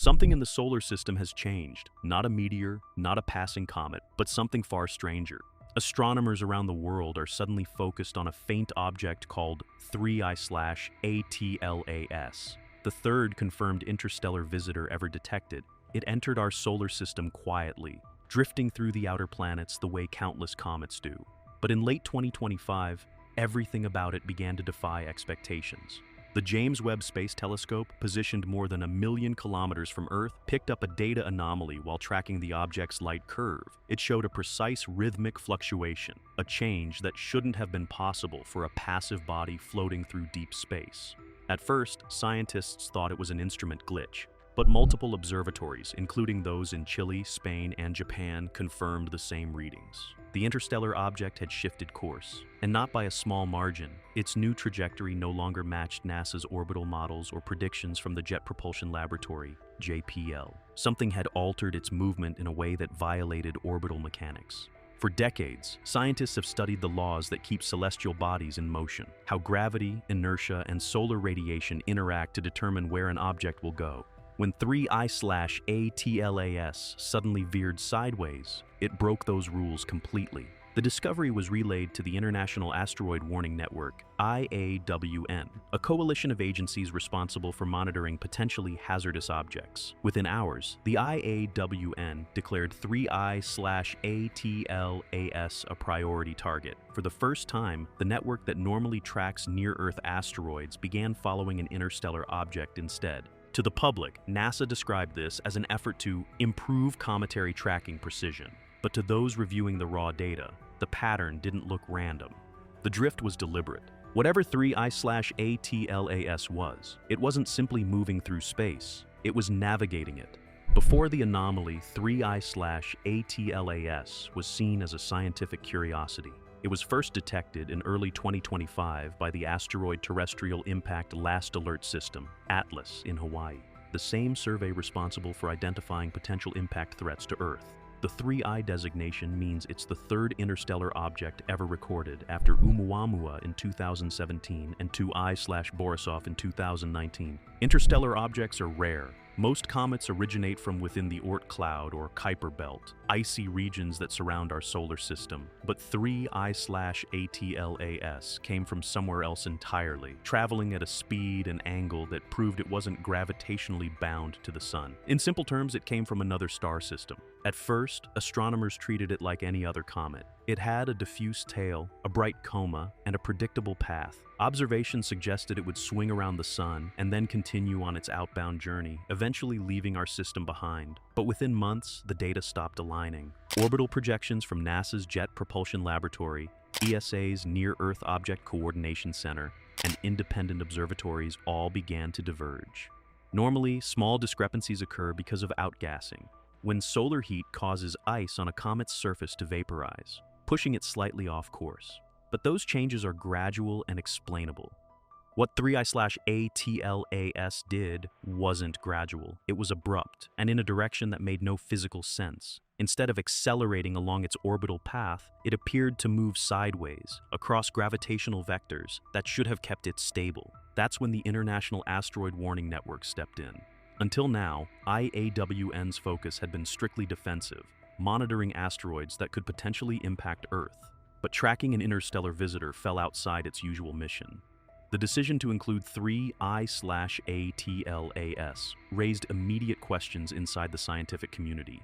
Something in the solar system has changed. Not a meteor, not a passing comet, but something far stranger. Astronomers around the world are suddenly focused on a faint object called 3I/ATLAS, the third confirmed interstellar visitor ever detected. It entered our solar system quietly, drifting through the outer planets the way countless comets do. But in late 2025, everything about it began to defy expectations. The James Webb Space Telescope, positioned more than 1 million kilometers from Earth, picked up a data anomaly while tracking the object's light curve. It showed a precise rhythmic fluctuation, a change that shouldn't have been possible for a passive body floating through deep space. At first, scientists thought it was an instrument glitch, but multiple observatories, including those in Chile, Spain, and Japan, confirmed the same readings. The interstellar object had shifted course, and not by a small margin. Its new trajectory no longer matched NASA's orbital models or predictions from the Jet Propulsion Laboratory, JPL. Something had altered its movement in a way that violated orbital mechanics. For decades, scientists have studied the laws that keep celestial bodies in motion, how gravity, inertia, and solar radiation interact to determine where an object will go. When 3I/ATLAS suddenly veered sideways, it broke those rules completely. The discovery was relayed to the International Asteroid Warning Network, IAWN, a coalition of agencies responsible for monitoring potentially hazardous objects. Within hours, the IAWN declared 3I/ATLAS a priority target. For the first time, the network that normally tracks near-Earth asteroids began following an interstellar object instead. To the public, NASA described this as an effort to improve cometary tracking precision. But to those reviewing the raw data, the pattern didn't look random. The drift was deliberate. Whatever 3I/ATLAS was, it wasn't simply moving through space, it was navigating it. Before the anomaly, 3I/ATLAS was seen as a scientific curiosity. It was first detected in early 2025 by the Asteroid Terrestrial Impact Last Alert System, ATLAS, in Hawaii, the same survey responsible for identifying potential impact threats to Earth. The 3I designation means it's the third interstellar object ever recorded after Oumuamua in 2017 and 2I/Borisov in 2019. Interstellar objects are rare. Most comets originate from within the Oort cloud or Kuiper belt, icy regions that surround our solar system. But 3I/ATLAS came from somewhere else entirely, traveling at a speed and angle that proved it wasn't gravitationally bound to the sun. In simple terms, it came from another star system. At first, astronomers treated it like any other comet. It had a diffuse tail, a bright coma, and a predictable path. Observations suggested it would swing around the sun and then continue on its outbound journey, eventually leaving our system behind. But within months, the data stopped aligning. Orbital projections from NASA's Jet Propulsion Laboratory, ESA's Near-Earth Object Coordination Center, and independent observatories all began to diverge. Normally, small discrepancies occur because of outgassing, when solar heat causes ice on a comet's surface to vaporize, pushing it slightly off course. But those changes are gradual and explainable. What 3I/ATLAS did wasn't gradual. It was abrupt, and in a direction that made no physical sense. Instead of accelerating along its orbital path, it appeared to move sideways, across gravitational vectors that should have kept it stable. That's when the International Asteroid Warning Network stepped in. Until now, IAWN's focus had been strictly defensive, monitoring asteroids that could potentially impact Earth. But tracking an interstellar visitor fell outside its usual mission. The decision to include 3I/ATLAS raised immediate questions inside the scientific community.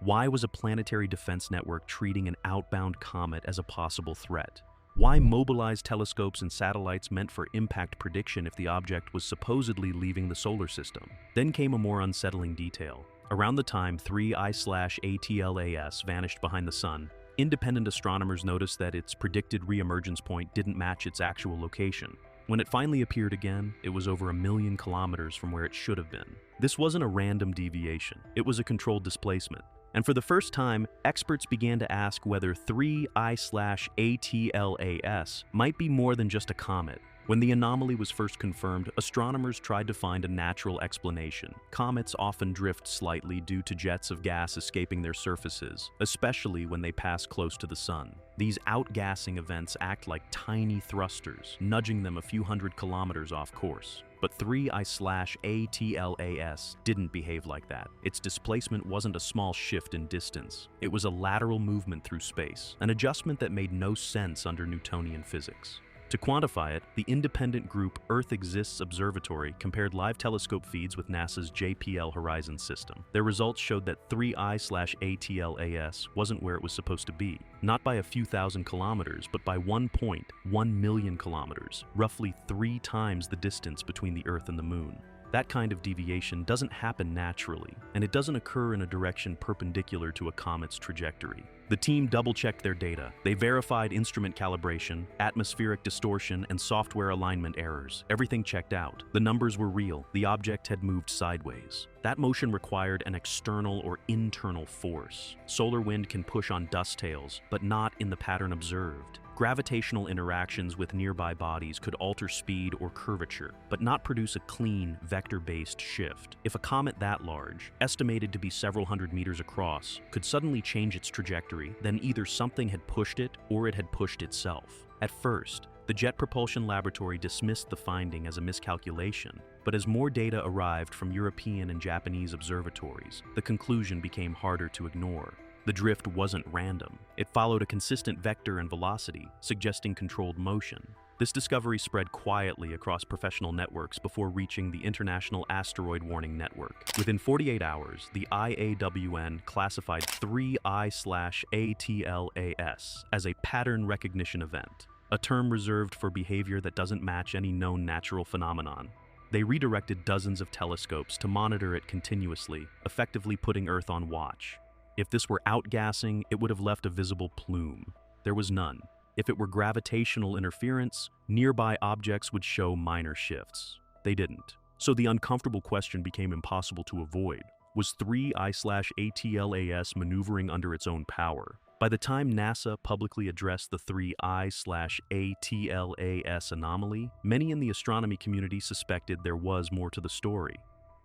Why was a planetary defense network treating an outbound comet as a possible threat? Why mobilize telescopes and satellites meant for impact prediction if the object was supposedly leaving the solar system? Then came a more unsettling detail. Around the time 3I/ATLAS vanished behind the sun, independent astronomers noticed that its predicted re-emergence point didn't match its actual location. When it finally appeared again, it was over 1 million kilometers from where it should have been. This wasn't a random deviation, it was a controlled displacement. And for the first time, experts began to ask whether 3I/ATLAS might be more than just a comet. When the anomaly was first confirmed, astronomers tried to find a natural explanation. Comets often drift slightly due to jets of gas escaping their surfaces, especially when they pass close to the sun. These outgassing events act like tiny thrusters, nudging them a few hundred kilometers off course. But 3I/ATLAS didn't behave like that. Its displacement wasn't a small shift in distance. It was a lateral movement through space, an adjustment that made no sense under Newtonian physics. To quantify it, the independent group Earth Exists Observatory compared live telescope feeds with NASA's JPL Horizon system. Their results showed that 3I/ATLAS wasn't where it was supposed to be, not by a few thousand kilometers, but by 1.1 million kilometers, roughly 3 times the distance between the Earth and the Moon. That kind of deviation doesn't happen naturally, and it doesn't occur in a direction perpendicular to a comet's trajectory. The team double-checked their data. They verified instrument calibration, atmospheric distortion, and software alignment errors. Everything checked out. The numbers were real. The object had moved sideways. That motion required an external or internal force. Solar wind can push on dust tails, but not in the pattern observed. Gravitational interactions with nearby bodies could alter speed or curvature, but not produce a clean, vector-based shift. If a comet that large, estimated to be several hundred meters across, could suddenly change its trajectory, then either something had pushed it or it had pushed itself. At first, the Jet Propulsion Laboratory dismissed the finding as a miscalculation, but as more data arrived from European and Japanese observatories, the conclusion became harder to ignore. The drift wasn't random. It followed a consistent vector and velocity, suggesting controlled motion. This discovery spread quietly across professional networks before reaching the International Asteroid Warning Network. Within 48 hours, the IAWN classified 3I/ATLAS as a pattern recognition event, a term reserved for behavior that doesn't match any known natural phenomenon. They redirected dozens of telescopes to monitor it continuously, effectively putting Earth on watch. If this were outgassing, it would have left a visible plume. There was none. If it were gravitational interference, nearby objects would show minor shifts. They didn't. So the uncomfortable question became impossible to avoid. Was 3I/ATLAS maneuvering under its own power? By the time NASA publicly addressed the 3I/ATLAS anomaly, many in the astronomy community suspected there was more to the story.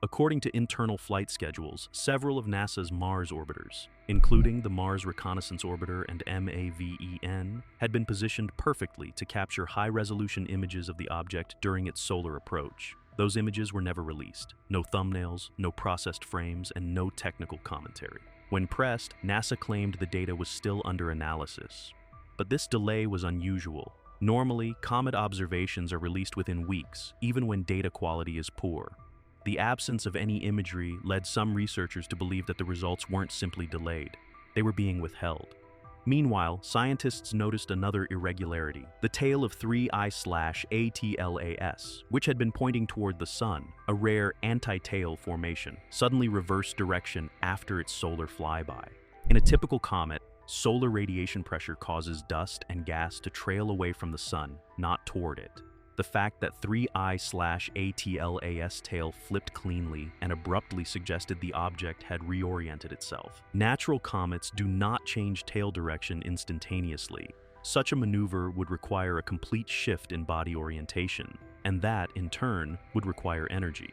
According to internal flight schedules, several of NASA's Mars orbiters, including the Mars Reconnaissance Orbiter and MAVEN, had been positioned perfectly to capture high-resolution images of the object during its solar approach. Those images were never released. No thumbnails, no processed frames, and no technical commentary. When pressed, NASA claimed the data was still under analysis. But this delay was unusual. Normally, comet observations are released within weeks, even when data quality is poor. The absence of any imagery led some researchers to believe that the results weren't simply delayed. They were being withheld. Meanwhile, scientists noticed another irregularity, the tail of 3I/ATLAS, which had been pointing toward the sun, a rare anti-tail formation, suddenly reversed direction after its solar flyby. In a typical comet, solar radiation pressure causes dust and gas to trail away from the sun, not toward it. The fact that 3I/ATLAS tail flipped cleanly and abruptly suggested the object had reoriented itself. Natural comets do not change tail direction instantaneously. Such a maneuver would require a complete shift in body orientation, and that, in turn, would require energy.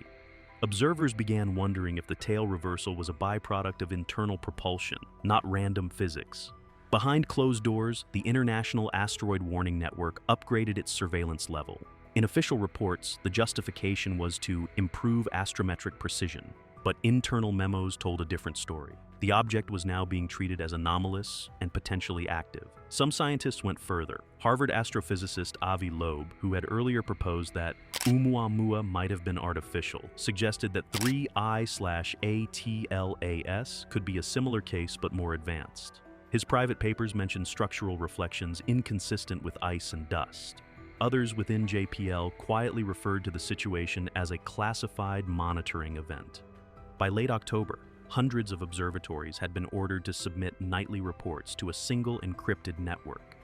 Observers began wondering if the tail reversal was a byproduct of internal propulsion, not random physics. Behind closed doors, the International Asteroid Warning Network upgraded its surveillance level. In official reports, the justification was to improve astrometric precision, but internal memos told a different story. The object was now being treated as anomalous and potentially active. Some scientists went further. Harvard astrophysicist Avi Loeb, who had earlier proposed that Oumuamua might have been artificial, suggested that 3I/ATLAS could be a similar case but more advanced. His private papers mentioned structural reflections inconsistent with ice and dust. Others within JPL quietly referred to the situation as a classified monitoring event. By late October, hundreds of observatories had been ordered to submit nightly reports to a single encrypted network.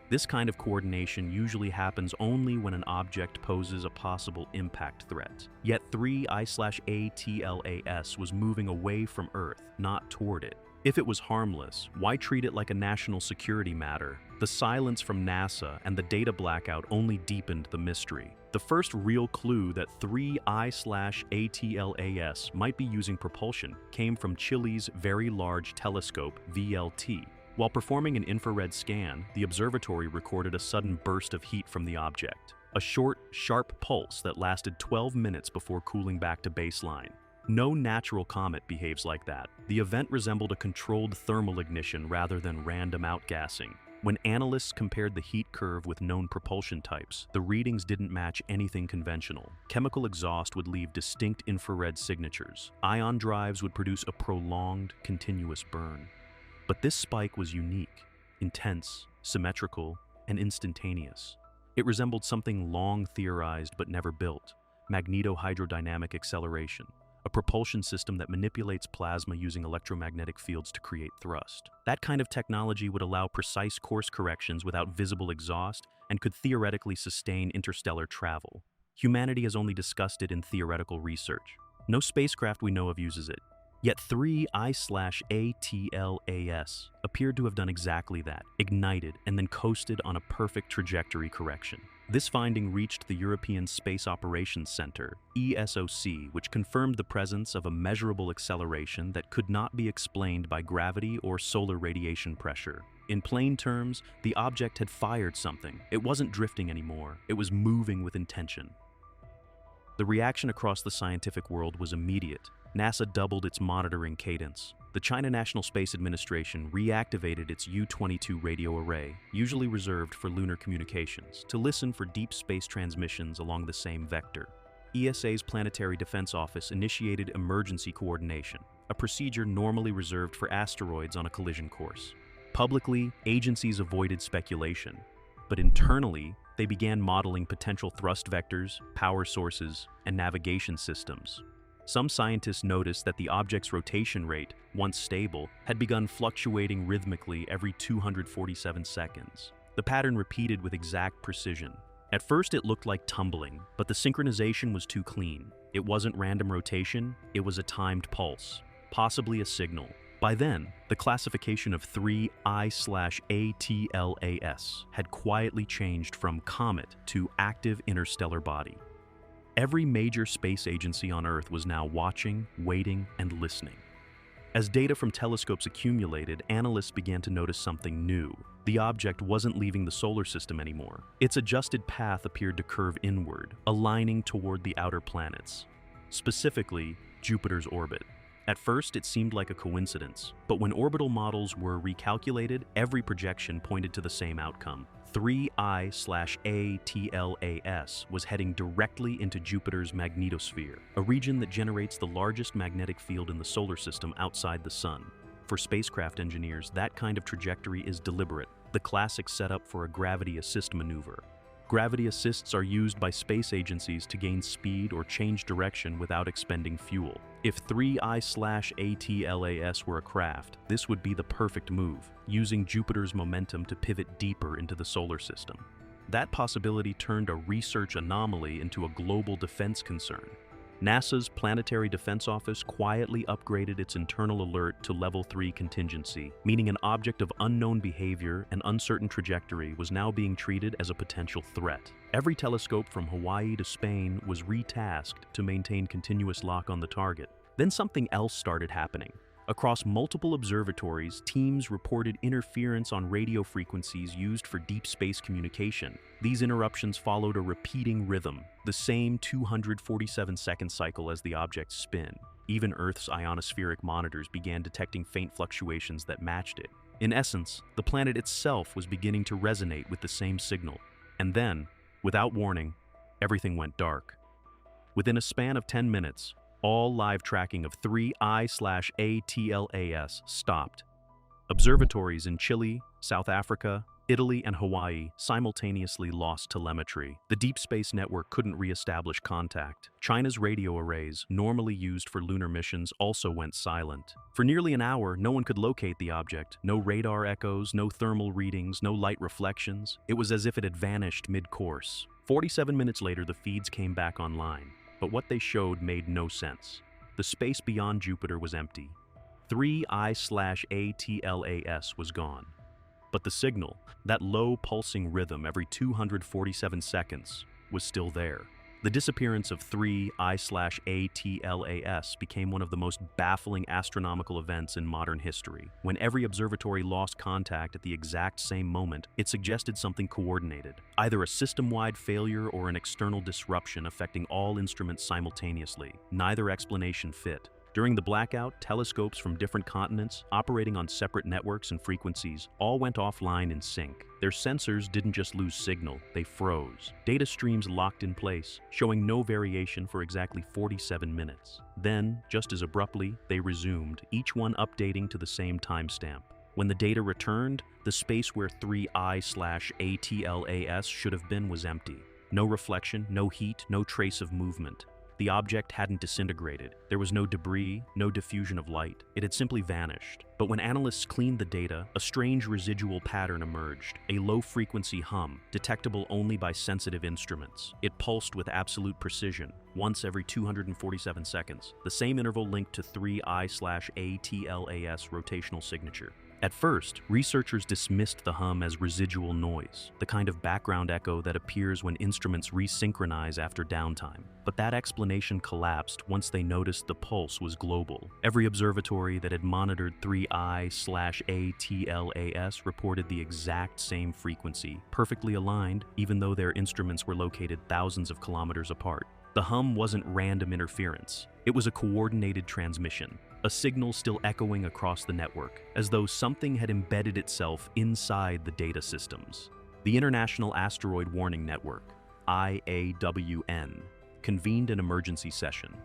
This kind of coordination usually happens only when an object poses a possible impact threat. Yet 3I/ATLAS was moving away from Earth, not toward it. If it was harmless, why treat it like a national security matter? The silence from NASA and the data blackout only deepened the mystery. The first real clue that 3I/ATLAS might be using propulsion came from Chile's Very Large Telescope, VLT. While performing an infrared scan, the observatory recorded a sudden burst of heat from the object, a short, sharp pulse that lasted 12 minutes before cooling back to baseline. No natural comet behaves like that. The event resembled a controlled thermal ignition rather than random outgassing. When analysts compared the heat curve with known propulsion types, the readings didn't match anything conventional. Chemical exhaust would leave distinct infrared signatures. Ion drives would produce a prolonged, continuous burn. But this spike was unique, intense, symmetrical, and instantaneous. It resembled something long theorized but never built: magnetohydrodynamic acceleration, a propulsion system that manipulates plasma using electromagnetic fields to create thrust. That kind of technology would allow precise course corrections without visible exhaust and could theoretically sustain interstellar travel. Humanity has only discussed it in theoretical research. No spacecraft we know of uses it. Yet 3I/ATLAS appeared to have done exactly that, ignited and then coasted on a perfect trajectory correction. This finding reached the European Space Operations Center, ESOC, which confirmed the presence of a measurable acceleration that could not be explained by gravity or solar radiation pressure. In plain terms, the object had fired something. It wasn't drifting anymore, it was moving with intention. The reaction across the scientific world was immediate. NASA doubled its monitoring cadence. The China National Space Administration reactivated its U-22 radio array, usually reserved for lunar communications, to listen for deep space transmissions along the same vector. ESA's Planetary Defense Office initiated emergency coordination, a procedure normally reserved for asteroids on a collision course. Publicly, agencies avoided speculation, but internally, they began modeling potential thrust vectors, power sources, and navigation systems. Some scientists noticed that the object's rotation rate, once stable, had begun fluctuating rhythmically every 247 seconds. The pattern repeated with exact precision. At first it looked like tumbling, but the synchronization was too clean. It wasn't random rotation, it was a timed pulse, possibly a signal. By then, the classification of 3I/ATLAS had quietly changed from comet to active interstellar body. Every major space agency on Earth was now watching, waiting, and listening. As data from telescopes accumulated, analysts began to notice something new. The object wasn't leaving the solar system anymore. Its adjusted path appeared to curve inward, aligning toward the outer planets, specifically Jupiter's orbit. At first, it seemed like a coincidence, but when orbital models were recalculated, every projection pointed to the same outcome. 3I/ATLAS was heading directly into Jupiter's magnetosphere, a region that generates the largest magnetic field in the solar system outside the Sun. For spacecraft engineers, that kind of trajectory is deliberate, the classic setup for a gravity assist maneuver. Gravity assists are used by space agencies to gain speed or change direction without expending fuel. If 3I/ATLAS were a craft, this would be the perfect move, using Jupiter's momentum to pivot deeper into the solar system. That possibility turned a research anomaly into a global defense concern. NASA's Planetary Defense Office quietly upgraded its internal alert to Level 3 contingency, meaning an object of unknown behavior and uncertain trajectory was now being treated as a potential threat. Every telescope from Hawaii to Spain was retasked to maintain continuous lock on the target. Then something else started happening. Across multiple observatories, teams reported interference on radio frequencies used for deep space communication. These interruptions followed a repeating rhythm, the same 247-second cycle as the object's spin. Even Earth's ionospheric monitors began detecting faint fluctuations that matched it. In essence, the planet itself was beginning to resonate with the same signal. And then, without warning, everything went dark. Within a span of 10 minutes, all live tracking of 3I/ATLAS stopped. Observatories in Chile, South Africa, Italy, and Hawaii simultaneously lost telemetry. The Deep Space Network couldn't re-establish contact. China's radio arrays, normally used for lunar missions, also went silent. For nearly an hour, no one could locate the object. No radar echoes, no thermal readings, no light reflections. It was as if it had vanished mid-course. 47 minutes later, the feeds came back online. But what they showed made no sense. The space beyond Jupiter was empty. 3I/ATLAS was gone. But the signal, that low pulsing rhythm every 247 seconds, was still there. The disappearance of 3I/ATLAS became one of the most baffling astronomical events in modern history. When every observatory lost contact at the exact same moment, it suggested something coordinated, either a system-wide failure or an external disruption affecting all instruments simultaneously. Neither explanation fit. During the blackout, telescopes from different continents, operating on separate networks and frequencies, all went offline in sync. Their sensors didn't just lose signal, they froze. Data streams locked in place, showing no variation for exactly 47 minutes. Then, just as abruptly, they resumed, each one updating to the same timestamp. When the data returned, the space where 3I/ATLAS should have been was empty. No reflection, no heat, no trace of movement. The object hadn't disintegrated. There was no debris, no diffusion of light. It had simply vanished. But when analysts cleaned the data, a strange residual pattern emerged, a low-frequency hum, detectable only by sensitive instruments. It pulsed with absolute precision, once every 247 seconds, the same interval linked to 3I/ATLAS rotational signature. At first, researchers dismissed the hum as residual noise, the kind of background echo that appears when instruments resynchronize after downtime. But that explanation collapsed once they noticed the pulse was global. Every observatory that had monitored 3I/ATLAS reported the exact same frequency, perfectly aligned, even though their instruments were located thousands of kilometers apart. The hum wasn't random interference. It was a coordinated transmission, a signal still echoing across the network, as though something had embedded itself inside the data systems. The International Asteroid Warning Network, IAWN, convened an emergency session.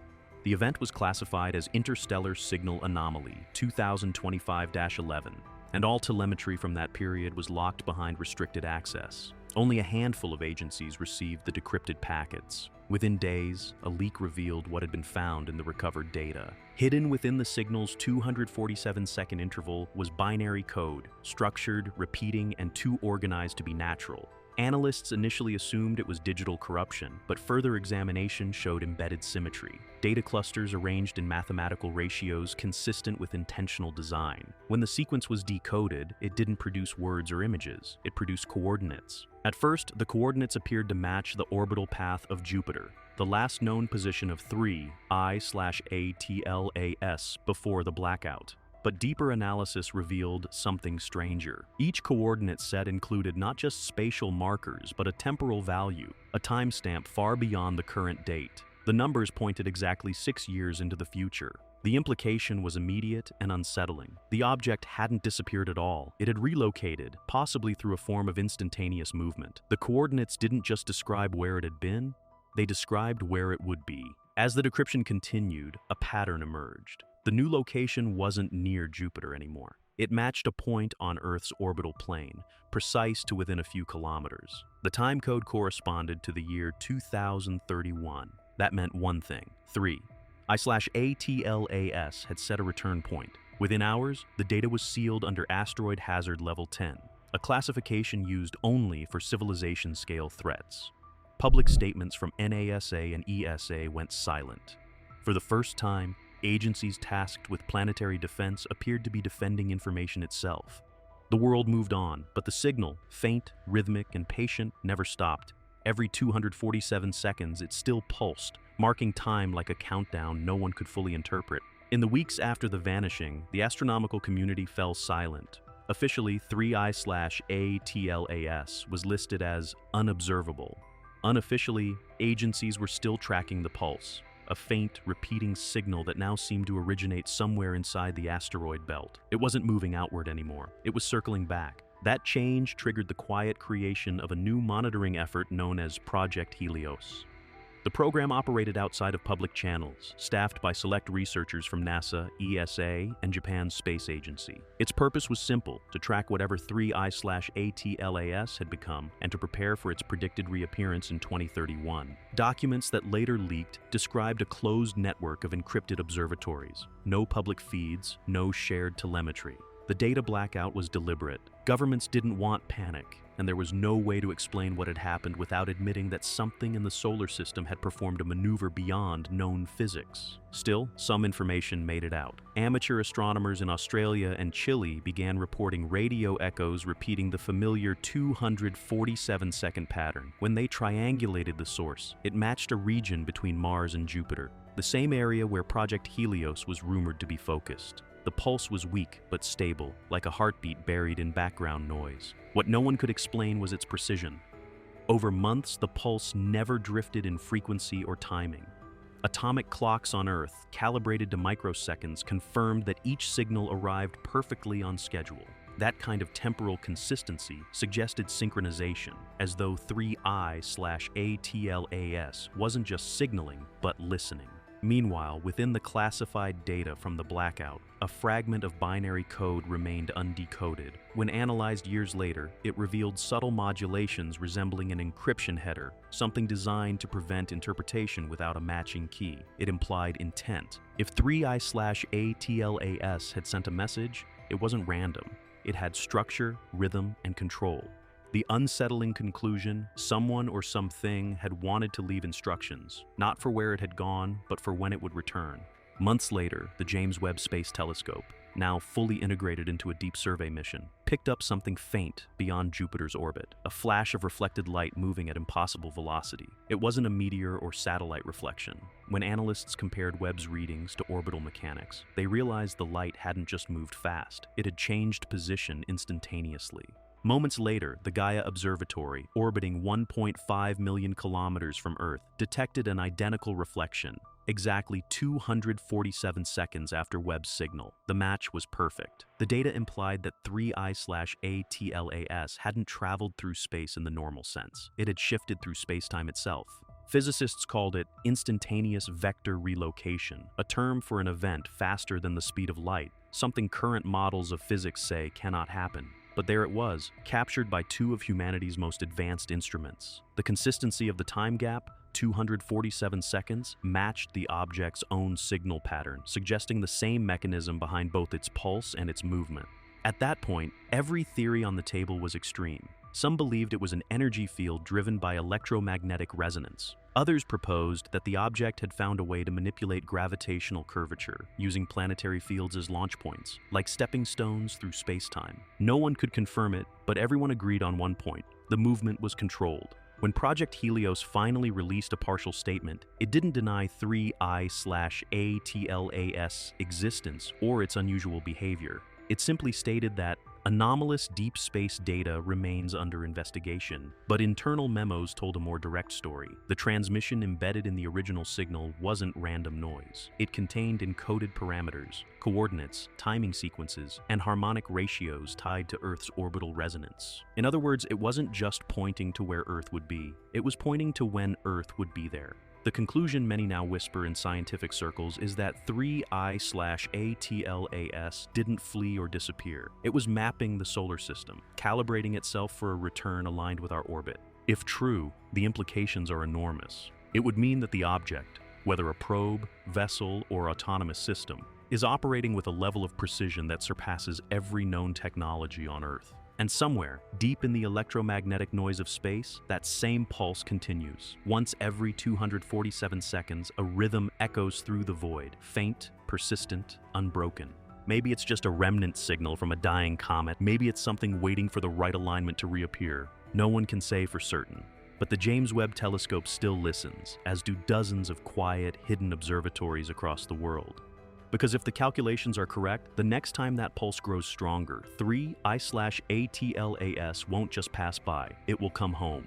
The event was classified as Interstellar Signal Anomaly 2025-11, and all telemetry from that period was locked behind restricted access. Only a handful of agencies received the decrypted packets. Within days, a leak revealed what had been found in the recovered data. Hidden within the signal's 247-second interval was binary code, structured, repeating, and too organized to be natural. Analysts initially assumed it was digital corruption, but further examination showed embedded symmetry. Data clusters arranged in mathematical ratios consistent with intentional design. When the sequence was decoded, it didn't produce words or images, it produced coordinates. At first, the coordinates appeared to match the orbital path of Jupiter, the last known position of 3I/ATLAS before the blackout. But deeper analysis revealed something stranger. Each coordinate set included not just spatial markers, but a temporal value, a timestamp far beyond the current date. The numbers pointed exactly 6 years into the future. The implication was immediate and unsettling. The object hadn't disappeared at all. It had relocated, possibly through a form of instantaneous movement. The coordinates didn't just describe where it had been, they described where it would be. As the decryption continued, a pattern emerged. The new location wasn't near Jupiter anymore. It matched a point on Earth's orbital plane, precise to within a few kilometers. The time code corresponded to the year 2031. That meant one thing: 3I/ATLAS had set a return point. Within hours, the data was sealed under asteroid hazard level 10, a classification used only for civilization-scale threats. Public statements from NASA and ESA went silent. For the first time, agencies tasked with planetary defense appeared to be defending information itself. The world moved on, but the signal, faint, rhythmic, and patient, never stopped. Every 247 seconds, it still pulsed, marking time like a countdown no one could fully interpret. In the weeks after the vanishing, the astronomical community fell silent. Officially, 3I/ATLAS was listed as unobservable. Unofficially, agencies were still tracking the pulse, a faint, repeating signal that now seemed to originate somewhere inside the asteroid belt. It wasn't moving outward anymore. It was circling back. That change triggered the quiet creation of a new monitoring effort known as Project Helios. The program operated outside of public channels, staffed by select researchers from NASA, ESA, and Japan's space agency. Its purpose was simple: to track whatever 3I/ATLAS had become and to prepare for its predicted reappearance in 2031. Documents that later leaked described a closed network of encrypted observatories. No public feeds, no shared telemetry. The data blackout was deliberate. Governments didn't want panic, and there was no way to explain what had happened without admitting that something in the solar system had performed a maneuver beyond known physics. Still, some information made it out. Amateur astronomers in Australia and Chile began reporting radio echoes repeating the familiar 247-second pattern. When they triangulated the source, it matched a region between Mars and Jupiter, the same area where Project Helios was rumored to be focused. The pulse was weak but stable, like a heartbeat buried in background noise. What no one could explain was its precision. Over months, the pulse never drifted in frequency or timing. Atomic clocks on Earth, calibrated to microseconds, confirmed that each signal arrived perfectly on schedule. That kind of temporal consistency suggested synchronization, as though 3I/ATLAS wasn't just signaling, but listening. Meanwhile, within the classified data from the blackout, a fragment of binary code remained undecoded. When analyzed years later, it revealed subtle modulations resembling an encryption header, something designed to prevent interpretation without a matching key. It implied intent. If 3I/ATLAS had sent a message, it wasn't random. It had structure, rhythm, and control. The unsettling conclusion, someone or something had wanted to leave instructions, not for where it had gone, but for when it would return. Months later, the James Webb Space Telescope, now fully integrated into a deep survey mission, picked up something faint beyond Jupiter's orbit, a flash of reflected light moving at impossible velocity. It wasn't a meteor or satellite reflection. When analysts compared Webb's readings to orbital mechanics, they realized the light hadn't just moved fast, it had changed position instantaneously. Moments later, the Gaia Observatory, orbiting 1.5 million kilometers from Earth, detected an identical reflection, exactly 247 seconds after Webb's signal. The match was perfect. The data implied that 3I/ATLAS hadn't traveled through space in the normal sense. It had shifted through spacetime itself. Physicists called it instantaneous vector relocation, a term for an event faster than the speed of light, something current models of physics say cannot happen. But there it was, captured by two of humanity's most advanced instruments. The consistency of the time gap, 247 seconds, matched the object's own signal pattern, suggesting the same mechanism behind both its pulse and its movement. At that point, every theory on the table was extreme. Some believed it was an energy field driven by electromagnetic resonance. Others proposed that the object had found a way to manipulate gravitational curvature, using planetary fields as launch points, like stepping stones through space-time. No one could confirm it, but everyone agreed on one point: the movement was controlled. When Project Helios finally released a partial statement, it didn't deny 3I/ATLAS existence or its unusual behavior. It simply stated that anomalous deep space data remains under investigation, but internal memos told a more direct story. The transmission embedded in the original signal wasn't random noise. It contained encoded parameters, coordinates, timing sequences, and harmonic ratios tied to Earth's orbital resonance. In other words, it wasn't just pointing to where Earth would be, it was pointing to when Earth would be there. The conclusion many now whisper in scientific circles is that 3I/ATLAS didn't flee or disappear. It was mapping the solar system, calibrating itself for a return aligned with our orbit. If true, the implications are enormous. It would mean that the object, whether a probe, vessel, or autonomous system, is operating with a level of precision that surpasses every known technology on Earth. And somewhere, deep in the electromagnetic noise of space, that same pulse continues. Once every 247 seconds, a rhythm echoes through the void, faint, persistent, unbroken. Maybe it's just a remnant signal from a dying comet. Maybe it's something waiting for the right alignment to reappear. No one can say for certain. But the James Webb Telescope still listens, as do dozens of quiet, hidden observatories across the world. Because if the calculations are correct, the next time that pulse grows stronger, 3I/ATLAS won't just pass by, it will come home.